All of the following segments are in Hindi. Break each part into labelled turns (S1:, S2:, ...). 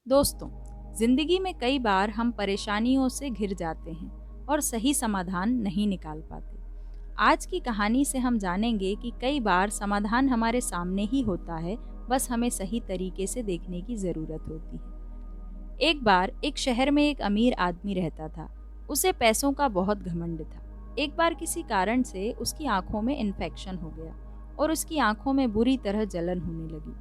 S1: दोस्तों, जिंदगी में कई बार हम परेशानियों से घिर जाते हैं और सही समाधान नहीं निकाल पाते। आज की कहानी से हम जानेंगे कि कई बार समाधान हमारे सामने ही होता है, बस हमें सही तरीके से देखने की ज़रूरत होती है। एक बार एक शहर में एक अमीर आदमी रहता था। उसे पैसों का बहुत घमंड था। एक बार किसी कारण से उसकी आंखों में इन्फेक्शन हो गया और उसकी आंखों में बुरी तरह जलन होने लगी।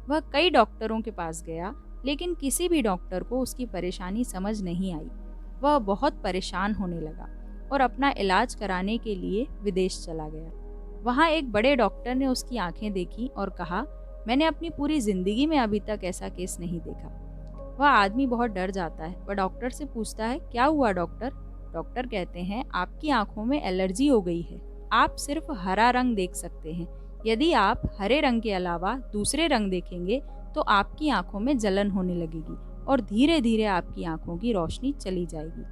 S1: वह कई डॉक्टरों के पास गया, लेकिन किसी भी डॉक्टर को उसकी परेशानी समझ नहीं आई। वह बहुत परेशान होने लगा और अपना इलाज कराने के लिए विदेश चला गया। वहाँ एक बड़े डॉक्टर ने उसकी आंखें देखी और कहा, मैंने अपनी पूरी जिंदगी में अभी तक ऐसा केस नहीं देखा। वह आदमी बहुत डर जाता है। वह डॉक्टर से पूछता है, क्या हुआ डॉक्टर? डॉक्टर कहते हैं, आपकी आंखों में एलर्जी हो गई है। आप सिर्फ हरा रंग देख सकते हैं। यदि आप हरे रंग के अलावा दूसरे रंग देखेंगे तो आपकी आंखों में जलन होने लगेगी और धीरे धीरे आपकी आंखों की रोशनी चली जाएगी।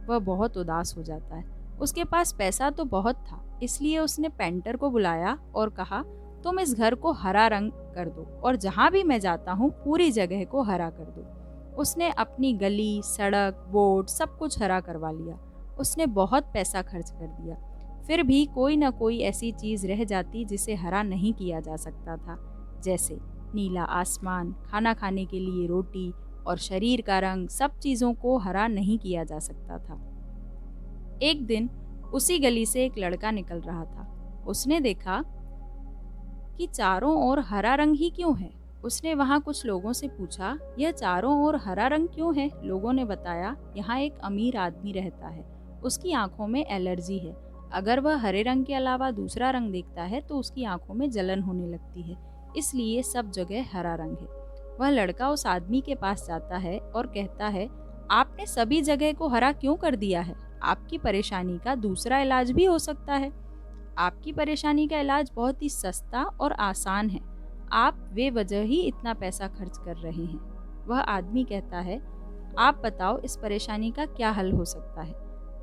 S1: वह बहुत उदास हो जाता है। उसके पास पैसा तो बहुत था, इसलिए उसने पेंटर को बुलाया और कहा, तुम इस घर को हरा रंग कर दो और जहाँ भी मैं जाता हूँ पूरी जगह को हरा कर दो। उसने अपनी गली, सड़क, बोर्ड सब कुछ हरा करवा लिया। उसने बहुत पैसा खर्च कर दिया, फिर भी कोई न कोई ऐसी चीज़ रह जाती जिसे हरा नहीं किया जा सकता था, जैसे नीला आसमान, खाना खाने के लिए रोटी और शरीर का रंग। सब चीज़ों को हरा नहीं किया जा सकता था। एक दिन उसी गली से एक लड़का निकल रहा था। उसने देखा कि चारों ओर हरा रंग ही क्यों है। उसने वहाँ कुछ लोगों से पूछा, यह चारों ओर हरा रंग क्यों है? लोगों ने बताया, यहाँ एक अमीर आदमी रहता है, उसकी आंखों में एलर्जी है। अगर वह हरे रंग के अलावा दूसरा रंग देखता है तो उसकी आंखों में जलन होने लगती है, इसलिए सब जगह हरा रंग है। वह लड़का उस आदमी के पास जाता है और कहता है, आपने सभी जगह को हरा क्यों कर दिया है? आपकी परेशानी का दूसरा इलाज भी हो सकता है। आपकी परेशानी का इलाज बहुत ही सस्ता और आसान है। आप बेवजह ही इतना पैसा खर्च कर रहे हैं। वह आदमी कहता है, आप बताओ इस परेशानी का क्या हल हो सकता है?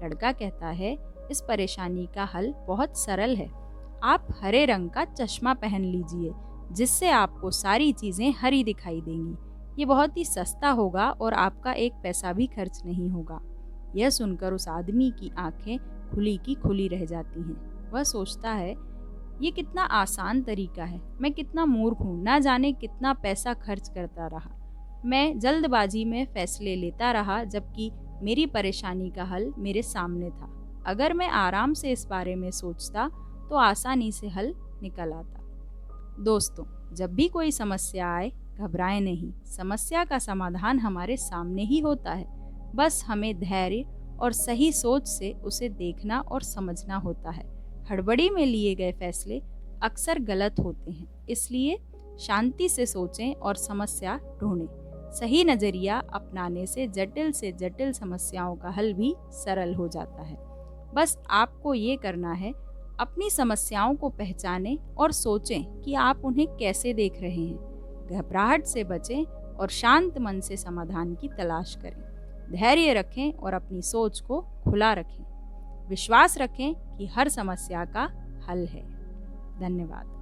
S1: लड़का कहता है, इस परेशानी का हल बहुत सरल है। आप हरे रंग का चश्मा पहन लीजिए, जिससे आपको सारी चीज़ें हरी दिखाई देंगी। ये बहुत ही सस्ता होगा और आपका एक पैसा भी खर्च नहीं होगा। यह सुनकर उस आदमी की आंखें खुली की खुली रह जाती हैं। वह सोचता है, ये कितना आसान तरीका है। मैं कितना मूर्ख हूँ, ना जाने कितना पैसा खर्च करता रहा। मैं जल्दबाजी में फैसले लेता रहा, जबकि मेरी परेशानी का हल मेरे सामने था। अगर मैं आराम से इस बारे में सोचता तो आसानी से हल निकल आता। दोस्तों, जब भी कोई समस्या आए, घबराएं नहीं। समस्या का समाधान हमारे सामने ही होता है। बस हमें धैर्य और सही सोच से उसे देखना और समझना होता है। हड़बड़ी में लिए गए फैसले अक्सर गलत होते हैं, इसलिए शांति से सोचें और समस्या ढूंढें। सही नज़रिया अपनाने से जटिल समस्याओं का हल भी सरल हो जाता है। बस आपको ये करना है, अपनी समस्याओं को पहचानें और सोचें कि आप उन्हें कैसे देख रहे हैं। घबराहट से बचें और शांत मन से समाधान की तलाश करें। धैर्य रखें और अपनी सोच को खुला रखें। विश्वास रखें कि हर समस्या का हल है। धन्यवाद।